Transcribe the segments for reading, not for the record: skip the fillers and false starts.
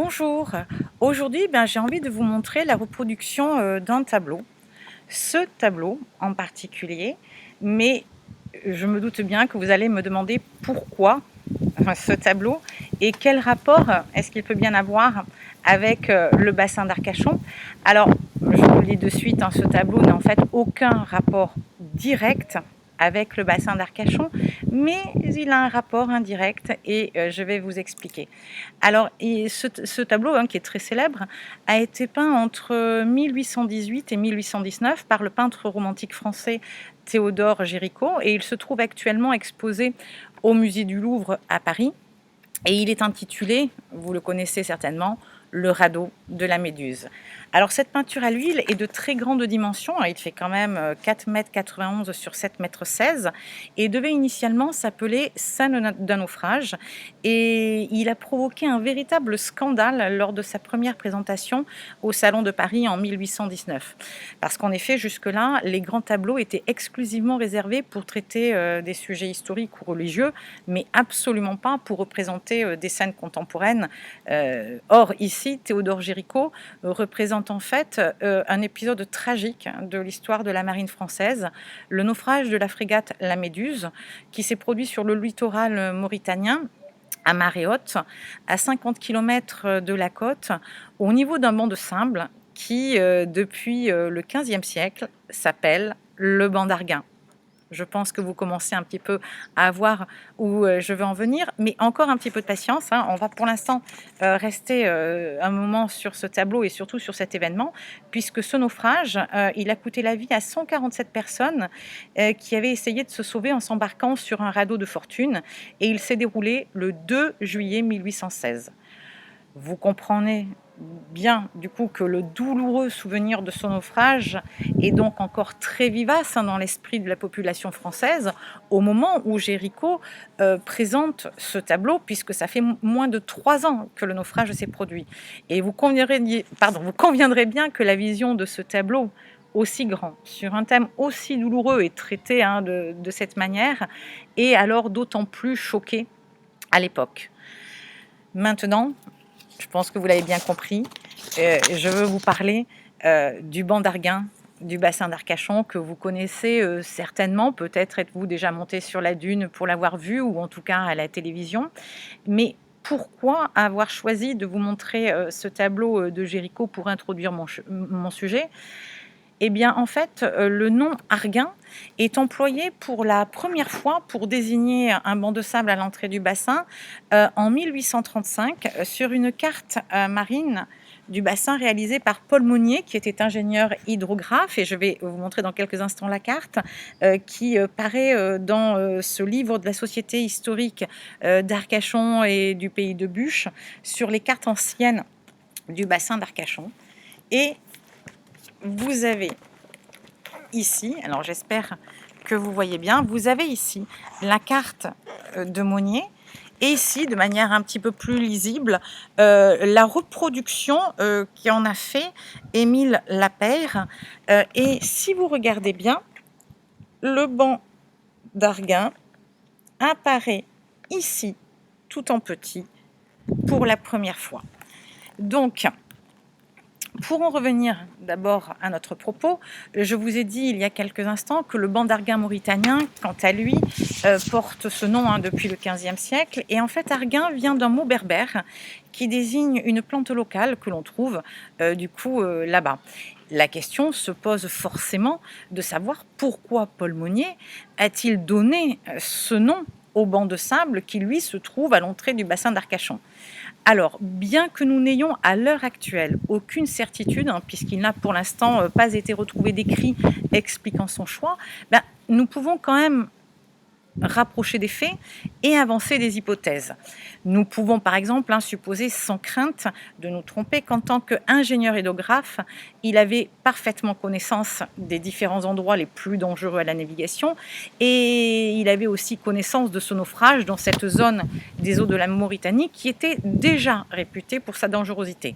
Bonjour, aujourd'hui j'ai envie de vous montrer la reproduction d'un tableau. Ce tableau en particulier, mais je me doute bien que vous allez me demander pourquoi ce tableau et quel rapport est-ce qu'il peut bien avoir avec le bassin d'Arcachon. Alors, je vous le dis de suite, ce tableau n'a en fait aucun rapport direct avec le bassin d'Arcachon, mais il a un rapport indirect et je vais vous expliquer. Alors, ce tableau, qui est très célèbre, a été peint entre 1818 et 1819 par le peintre romantique français Théodore Géricault, et il se trouve actuellement exposé au musée du Louvre à Paris. Et il est intitulé, vous le connaissez certainement, le radeau de la Méduse. Alors cette peinture à l'huile est de très grande dimension, il fait quand même 4,91 m sur 7,16 m et devait initialement s'appeler Scène d'un naufrage, et il a provoqué un véritable scandale lors de sa première présentation au Salon de Paris en 1819. Parce qu'en effet, jusque-là, les grands tableaux étaient exclusivement réservés pour traiter des sujets historiques ou religieux, mais absolument pas pour représenter des scènes contemporaines. Or, ici, Théodore Géricault représente en fait un épisode tragique de l'histoire de la marine française, le naufrage de la frégate La Méduse, qui s'est produit sur le littoral mauritanien, à marée haute, à 50 km de la côte, au niveau d'un banc de sable qui, depuis le XVe siècle, s'appelle le banc d'Arguin. Je pense que vous commencez un petit peu à voir où je veux en venir, mais encore un petit peu de patience. On va pour l'instant rester un moment sur ce tableau et surtout sur cet événement, puisque ce naufrage, il a coûté la vie à 147 personnes qui avaient essayé de se sauver en s'embarquant sur un radeau de fortune, et il s'est déroulé le 2 juillet 1816. Vous comprenez bien du coup que le douloureux souvenir de ce naufrage est donc encore très vivace dans l'esprit de la population française au moment où Géricault présente ce tableau, puisque ça fait moins de 3 ans que le naufrage s'est produit. Et vous conviendrez bien que la vision de ce tableau aussi grand, sur un thème aussi douloureux et traité de cette manière, est alors d'autant plus choquée à l'époque. Maintenant, je pense que vous l'avez bien compris, je veux vous parler du banc d'Arguin, du bassin d'Arcachon, que vous connaissez certainement. Peut-être êtes-vous déjà monté sur la dune pour l'avoir vu, ou en tout cas à la télévision. Mais pourquoi avoir choisi de vous montrer ce tableau de Géricault pour introduire mon sujet ? Eh bien, en fait, le nom Arguin est employé pour la première fois pour désigner un banc de sable à l'entrée du bassin en 1835 sur une carte marine du bassin réalisée par Paul Monnier, qui était ingénieur hydrographe, et je vais vous montrer dans quelques instants la carte qui paraît dans ce livre de la Société historique d'Arcachon et du pays de Buch, sur les cartes anciennes du bassin d'Arcachon. Et vous avez ici, alors j'espère que vous voyez bien, vous avez ici la carte de Monnier, et ici, de manière un petit peu plus lisible, la reproduction qu'en a fait Émile Lapeyre. Et si vous regardez bien, le banc d'Arguin apparaît ici, tout en petit, pour la première fois. Donc, pour en revenir d'abord à notre propos, je vous ai dit il y a quelques instants que le banc d'Arguin mauritanien, quant à lui, porte ce nom depuis le XVe siècle. Et en fait, Arguin vient d'un mot berbère qui désigne une plante locale que l'on trouve là-bas. La question se pose forcément de savoir pourquoi Paul Monnier a-t-il donné ce nom au banc de sable qui, lui, se trouve à l'entrée du bassin d'Arcachon. Alors, bien que nous n'ayons à l'heure actuelle aucune certitude, puisqu'il n'a pour l'instant pas été retrouvé d'écrit expliquant son choix, nous pouvons quand même rapprocher des faits et avancer des hypothèses. Nous pouvons par exemple supposer sans crainte de nous tromper qu'en tant qu'ingénieur hydrographe, il avait parfaitement connaissance des différents endroits les plus dangereux à la navigation, et il avait aussi connaissance de ce naufrage dans cette zone des eaux de la Mauritanie qui était déjà réputée pour sa dangerosité.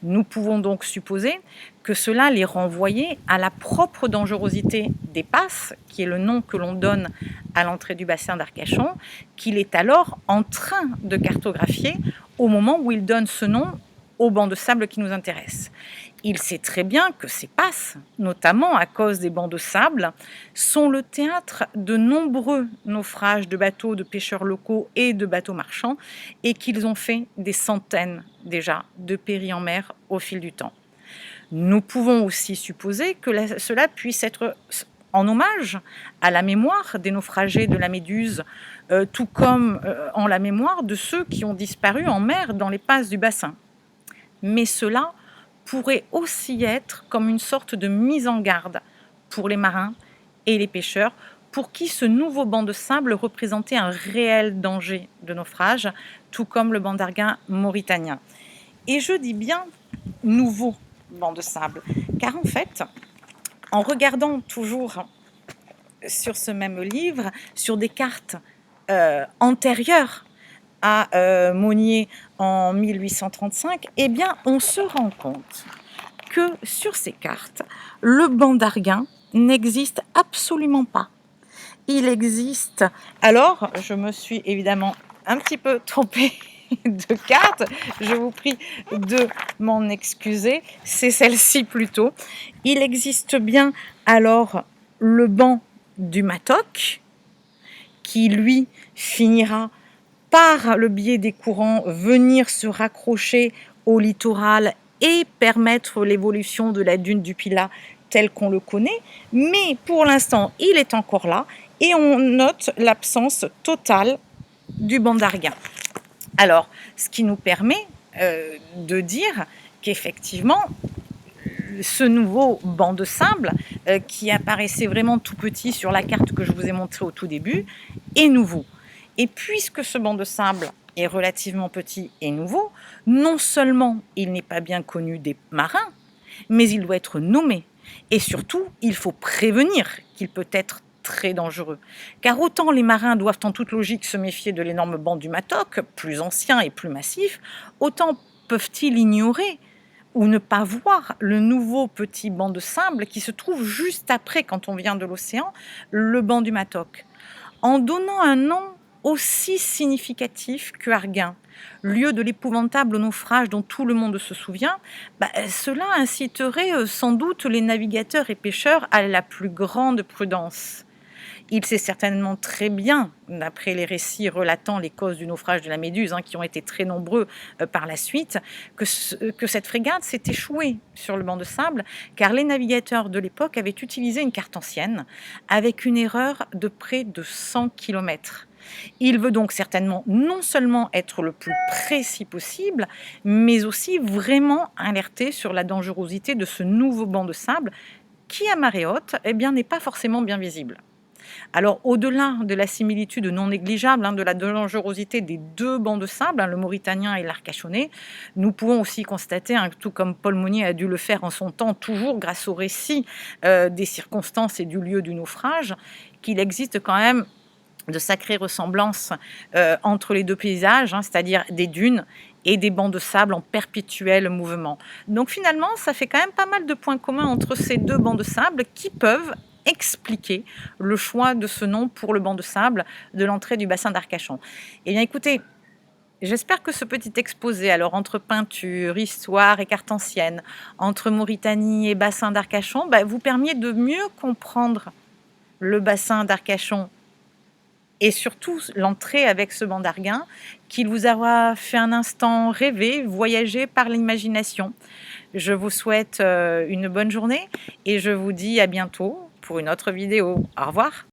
Nous pouvons donc supposer que cela les renvoyait à la propre dangerosité des passes, qui est le nom que l'on donne à l'entrée du bassin d'Arcachon, qu'il est alors en train de cartographier au moment où il donne ce nom au banc de sable qui nous intéresse. Il sait très bien que ces passes, notamment à cause des bancs de sable, sont le théâtre de nombreux naufrages de bateaux de pêcheurs locaux et de bateaux marchands, et qu'ils ont fait des centaines déjà de péris en mer au fil du temps. Nous pouvons aussi supposer que cela puisse être en hommage à la mémoire des naufragés de la Méduse, tout comme en la mémoire de ceux qui ont disparu en mer dans les passes du bassin. Mais cela pourrait aussi être comme une sorte de mise en garde pour les marins et les pêcheurs, pour qui ce nouveau banc de sable représentait un réel danger de naufrage, tout comme le banc d'Arguin mauritanien. Et je dis bien nouveau banc de sable, car en fait, en regardant toujours sur ce même livre, sur des cartes antérieures à Monnier en 1835, eh bien, on se rend compte que sur ces cartes, le banc d'Arguin n'existe absolument pas. Il existe... Alors, je me suis évidemment un petit peu trompée de carte, je vous prie de m'en excuser, c'est celle-ci plutôt. Il existe bien alors le banc du Matoc, qui lui finira par le biais des courants venir se raccrocher au littoral et permettre l'évolution de la dune du Pilat tel qu'on le connaît, mais pour l'instant il est encore là et on note l'absence totale du banc d'Arguin. Alors, ce qui nous permet de dire qu'effectivement, ce nouveau banc de sable, qui apparaissait vraiment tout petit sur la carte que je vous ai montrée au tout début, est nouveau. Et puisque ce banc de sable est relativement petit et nouveau, non seulement il n'est pas bien connu des marins, mais il doit être nommé. Et surtout, il faut prévenir qu'il peut être très dangereux. Car autant les marins doivent en toute logique se méfier de l'énorme banc du Matoc, plus ancien et plus massif, autant peuvent-ils ignorer ou ne pas voir le nouveau petit banc de sable qui se trouve juste après, quand on vient de l'océan, le banc du Matoc. En donnant un nom aussi significatif que Arguin, lieu de l'épouvantable naufrage dont tout le monde se souvient, cela inciterait sans doute les navigateurs et pêcheurs à la plus grande prudence. Il sait certainement très bien, d'après les récits relatant les causes du naufrage de la Méduse, qui ont été très nombreux par la suite, que cette frégate s'est échouée sur le banc de sable, car les navigateurs de l'époque avaient utilisé une carte ancienne avec une erreur de près de 100 km. Il veut donc certainement non seulement être le plus précis possible, mais aussi vraiment alerter sur la dangerosité de ce nouveau banc de sable qui, à marée haute, n'est pas forcément bien visible. Alors, au-delà de la similitude non négligeable de la dangerosité des deux bancs de sable, le mauritanien et l'arcachonnais, nous pouvons aussi constater, tout comme Paul Monnier a dû le faire en son temps, toujours grâce au récit des circonstances et du lieu du naufrage, qu'il existe quand même de sacrées ressemblances entre les deux paysages, c'est-à-dire des dunes et des bancs de sable en perpétuel mouvement. Donc finalement, ça fait quand même pas mal de points communs entre ces deux bancs de sable qui peuvent expliquer le choix de ce nom pour le banc de sable de l'entrée du bassin d'Arcachon. Eh bien écoutez, j'espère que ce petit exposé, alors entre peinture, histoire et carte ancienne, entre Mauritanie et bassin d'Arcachon, vous permet de mieux comprendre le bassin d'Arcachon et surtout l'entrée avec ce banc d'Arguin, qu'il vous aura fait un instant rêver, voyager par l'imagination. Je vous souhaite une bonne journée et je vous dis à bientôt pour une autre vidéo. Au revoir.